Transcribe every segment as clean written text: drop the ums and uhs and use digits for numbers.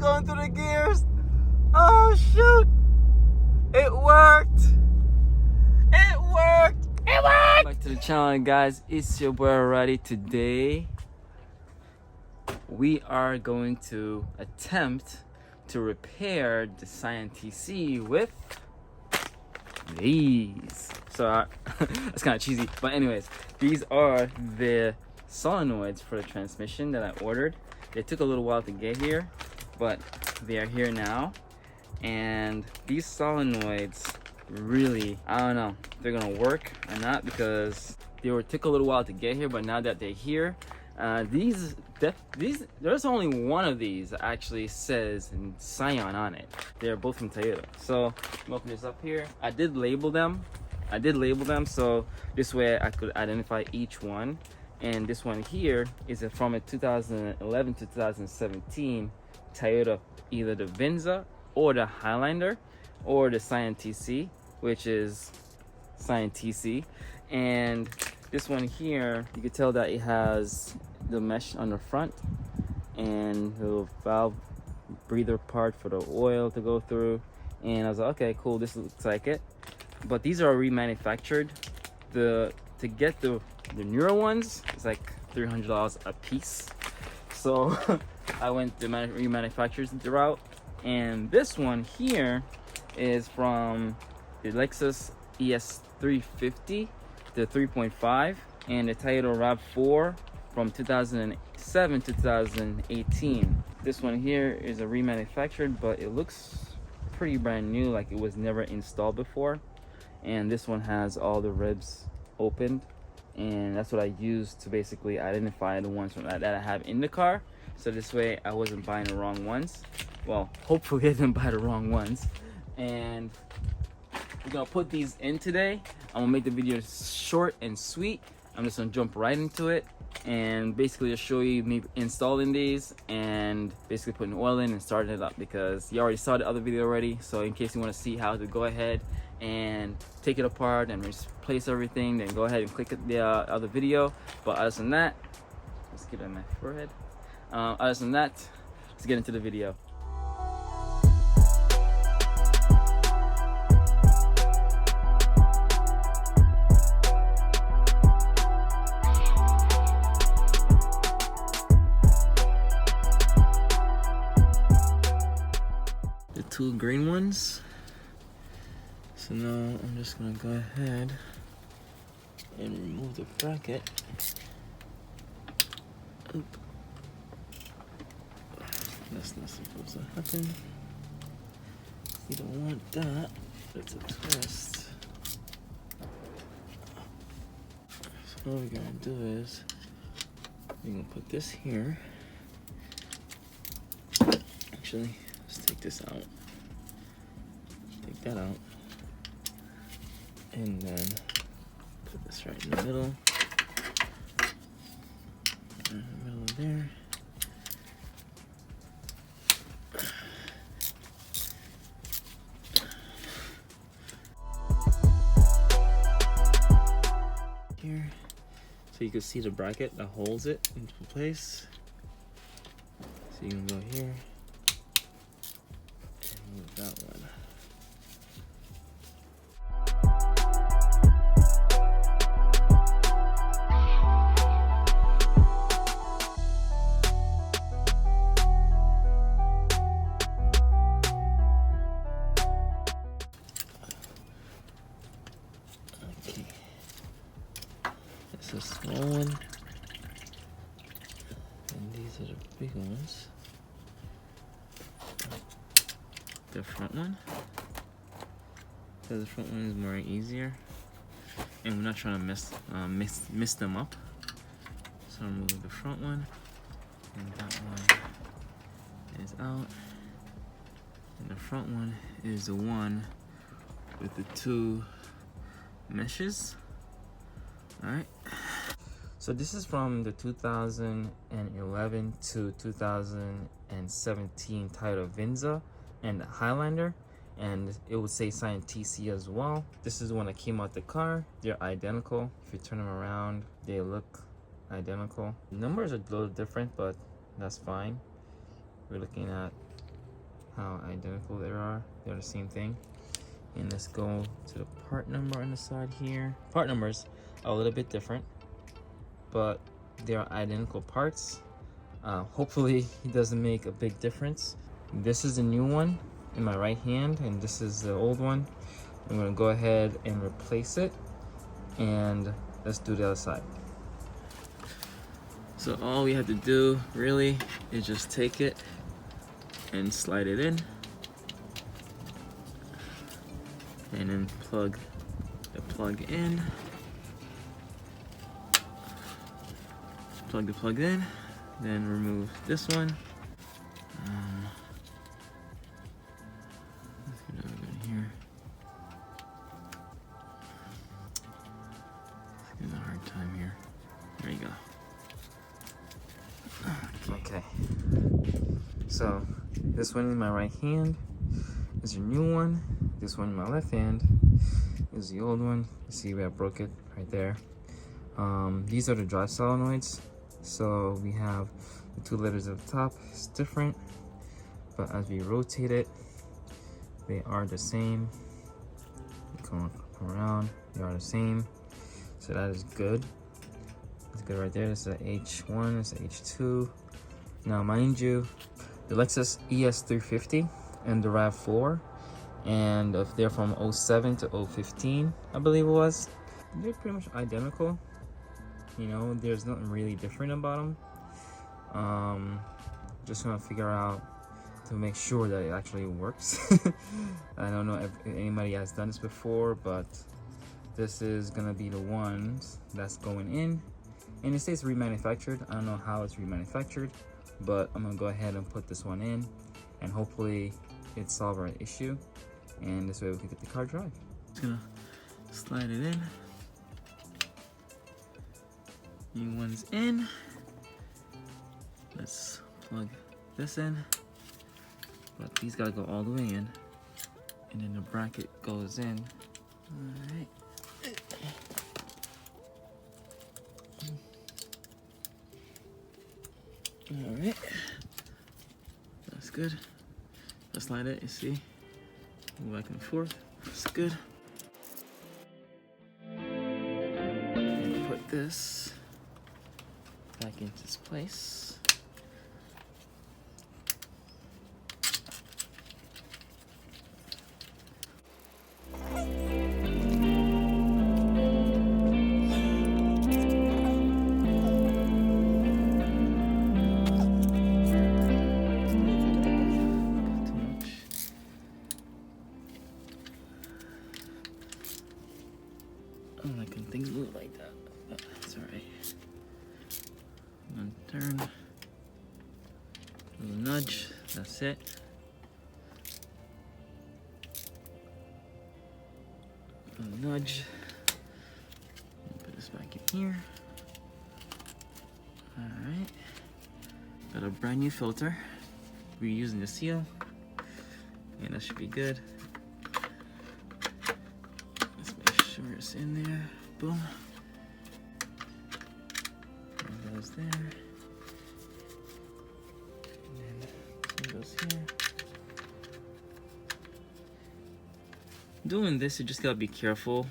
Going through the gears. Oh shoot! It worked! It worked! It worked! Back to the channel, guys. It's your boy Roddy. Today we are going to attempt to repair the Scion TC with these. So that's kind of cheesy, but anyways, these are the solenoids for the transmission that I ordered. They took a little while to get here, but they are here now. And these solenoids really, I don't know if they're gonna work or not, because took a little while to get here, but now that they're here, these there's only one of these that actually says Scion on it. They're both from Toyota. So I'm gonna open this up here. I did label them so this way I could identify each one. And this one here is from a 2011 to 2017 Toyota, either the Venza or the Highlander or the Scion TC, which is Scion TC. And this one here, you can tell that it has the mesh on the front and the little valve breather part for the oil to go through. And I was like, okay, cool, this looks like it. But these are remanufactured. To get the newer ones, it's like $300 a piece. So I went the remanufacturers route. And this one here is from the Lexus ES350, the 3.5, and the Toyota RAV4 from 2007 to 2018. This one here is a remanufactured, but it looks pretty brand new, like it was never installed before. And this one has all the ribs opened, and that's what I used to basically identify the ones that I have in the car. So this way I wasn't buying the wrong ones. Well, hopefully I didn't buy the wrong ones. And we're gonna put these in today. I'm gonna make the video short and sweet. I'm just gonna jump right into it and basically just show you me installing these and basically putting oil in and starting it up, because you already saw the other video already. So in case you want to see how to go ahead and take it apart and replace everything, then go ahead and click the other video. But other than that, let's get it on my forehead. Other than that, let's get into the video. The two green ones. So now I'm just gonna go ahead and remove the bracket. Oop. That's not supposed to happen. You don't want that. It's a twist. So what we're gonna do is we're gonna put this here. Actually, let's take this out. Take that out. And then put this right in the middle. In the middle of there. Here. So you can see the bracket that holds it into place. So you can go here and move that one. It's a small one, and these are the big ones. The front one, because the front one is more easier, and we're not trying to mess them up. So I'm moving the front one, and that one is out, and the front one is the one with the two meshes. Alright, so this is from the 2011 to 2017 Toyota Venza and the Highlander, and it would say Scion TC as well. This is the one that came out the car. They're identical. If you turn them around, they look identical. The numbers are a little different, but that's fine. We're looking at how identical they are. They're the same thing. And let's go to the part number on the side here. Part numbers are a little bit different, but they are identical parts. Hopefully it doesn't make a big difference. This is the new one in my right hand, and this is the old one. I'm gonna go ahead and replace it, and let's do the other side. So all we have to do really is just take it and slide it in, and then plug the plug in, plug the plug in, then remove this one. Let's get another one here. It's getting a hard time here. There you go. Okay. So this one in my right hand is your new one. This one in my left hand is the old one. You see where I broke it right there. These are the drive solenoids. So we have the 2 letters at the top. It's different, but as we rotate it, they are the same. Come around, they are the same. So that is good. It's good right there. This is a H1, this is a H2. Now, mind you, the Lexus ES350 and the RAV4, and if they're from 07 to 015, I believe it was, they're pretty much identical. You know, there's nothing really different about them. Just gonna figure out to make sure that it actually works. I don't know if anybody has done this before, but this is gonna be the ones that's going in, and it says remanufactured. I don't know how it's remanufactured, but I'm gonna go ahead and put this one in, and hopefully it solves our issue, and this way we can get the car drive. Just gonna slide it in. New one's in. Let's plug this in, but these gotta go all the way in, and then the bracket goes in. All right. All right, that's good. Let's slide it, you see, go back and forth. That's good. And put this back into its place. I don't like when things move like that, but that's alright. One turn, a little nudge, that's it. A little nudge. Put this back in here. Alright. Got a brand new filter. We're using the seal, and that should be good. Sure, it's in there. Boom. There goes there. And then it goes here. Doing this, you just gotta be careful.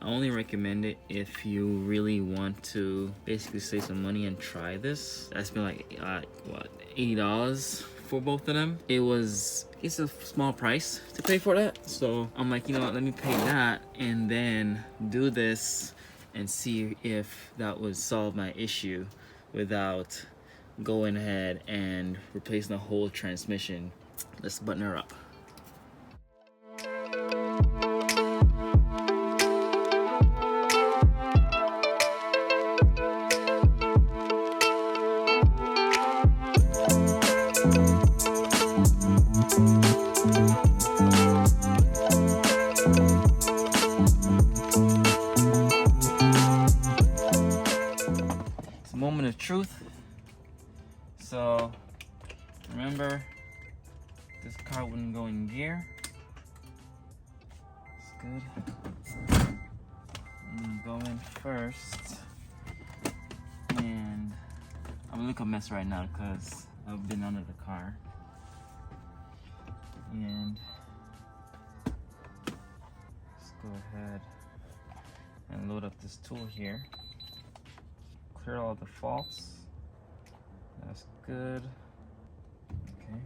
I only recommend it if you really want to basically save some money and try this. That's been like what, $80 for both of them. It's a small price to pay for that, so I'm like, you know what, let me pay that and then do this and see if that would solve my issue without going ahead and replacing the whole transmission. Let's button her up. Moment of truth. So remember, this car wouldn't go in gear. It's good. I'm gonna go in first, and I'm gonna look a mess right now because I've been under the car. this tool here. Clear all the faults. That's good. Okay.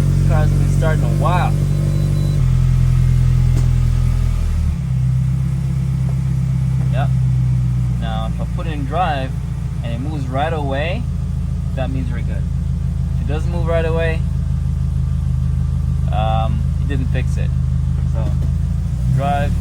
This car's been starting a while. Yep. Now, if I put it in drive and it moves right away, that means we're good. If it doesn't move right away, it didn't fix it. So, drive.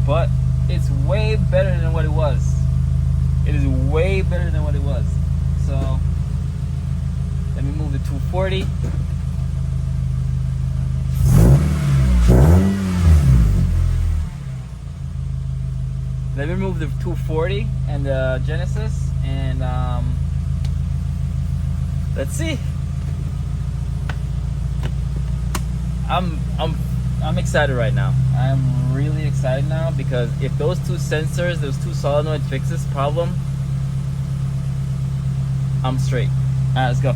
But it's way better than what it was. It is way better than what it was. So let me move the 240. Let me remove the 240 and the Genesis, and let's see. I'm excited right now. I'm really excited now, because if those two sensors, those two solenoid fix this problem, I'm straight. Alright, let's go.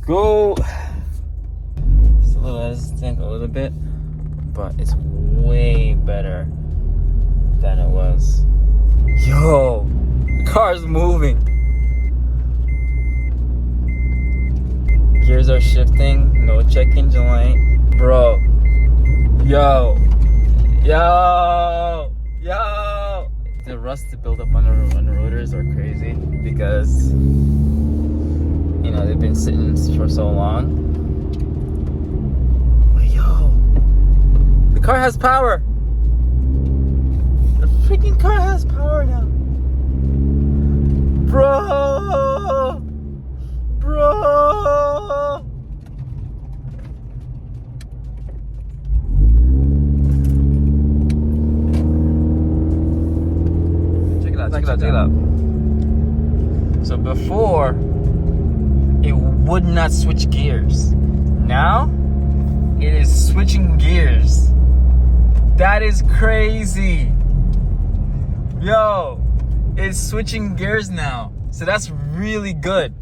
Go. It's a little hesitant, a little bit, but it's way better than it was. Yo, the car's moving. Gears are shifting. No check engine light, bro. Yo. The rust to build up on the rotors are crazy, because you know, they've been sitting for so long. But yo, the car has power. The freaking car has power now. Bro. Check it out. So before, it would not switch gears. Now, it is switching gears. That is crazy. Yo, it's switching gears now. So that's really good.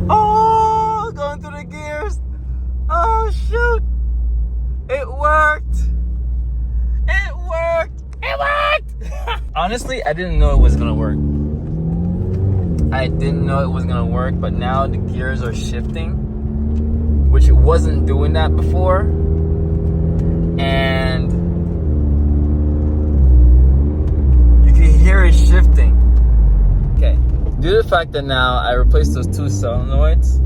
Oh, going through the gears. Oh, shoot. It worked. Honestly, I didn't know it was gonna work. But now the gears are shifting, which it wasn't doing that before. And you can hear it shifting. Okay, due to the fact that now I replaced those two solenoids,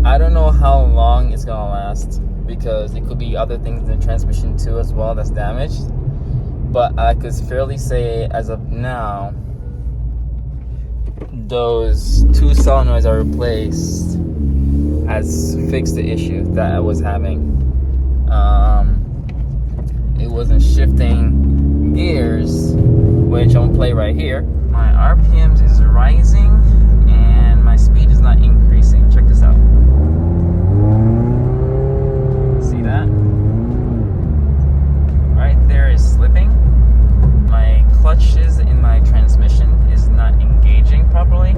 I don't know how long it's gonna last, because it could be other things in the transmission too as well that's damaged. But I could fairly say, as of now, those two solenoids are replaced, has fixed the issue that I was having. It wasn't shifting gears, which I'm gonna play right here. My RPMs is rising and my speed is not increasing. Check this out. See that? Right there is slipping. My clutches in my transmission is not engaging properly.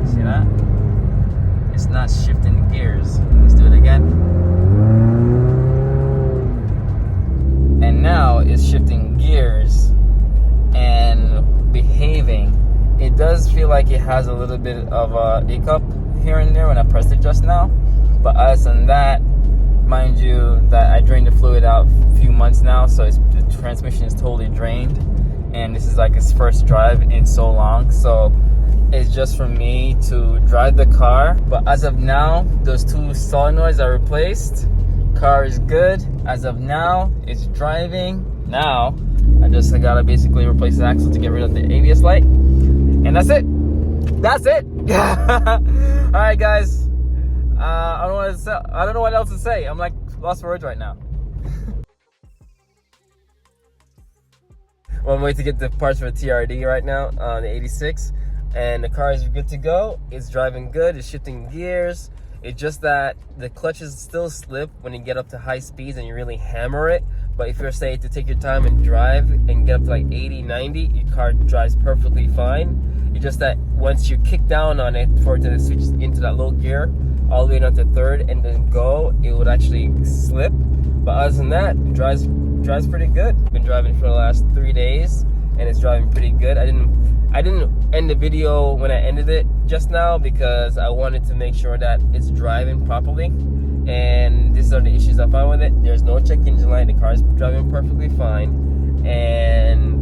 See that? shifting gears and behaving. It does feel like it has a little bit of a hiccup here and there when I pressed it just now, but other than that, mind you that I drained the fluid out a few months now, so the transmission is totally drained, and this is like its first drive in so long, so it's just for me to drive the car. But as of now, those 2 solenoids are replaced. Car is good as of now. It's driving now. I gotta basically replace the axle to get rid of the ABS light, and that's it. That's it. All right, guys. I don't know what else to say. I'm like lost for words right now. Well, I'm waiting to get the parts for the TRD right now on the 86, and the car is good to go. It's driving good. It's shifting gears. It's just that the clutches still slip when you get up to high speeds and you really hammer it. But if you're say to take your time and drive and get up to like 80, 90, your car drives perfectly fine. It's just that once you kick down on it for it to switch into that low gear, all the way down to 3rd and then go, it would actually slip. But other than that, it drives pretty good. Been driving for the last 3 days and it's driving pretty good. I didn't end the video when I ended it just now because I wanted to make sure that it's driving properly, and these are the issues I found with it. There's no check engine light. The car is driving perfectly fine, and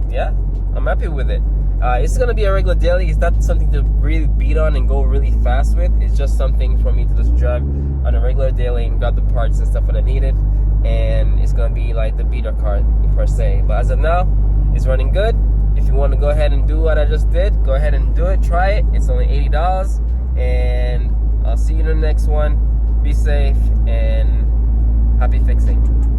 yeah, I'm happy with it. It's gonna be a regular daily. It's not something to really beat on and go really fast with. It's just something for me to just drive on a regular daily and grab the parts and stuff that I needed, and it's gonna be like the beater car per se. But as of now, it's running good. If you want to go ahead and do what I just did, go ahead and do it. Try it. It's only $80, and I'll see you in the next one. Be safe and happy fixing.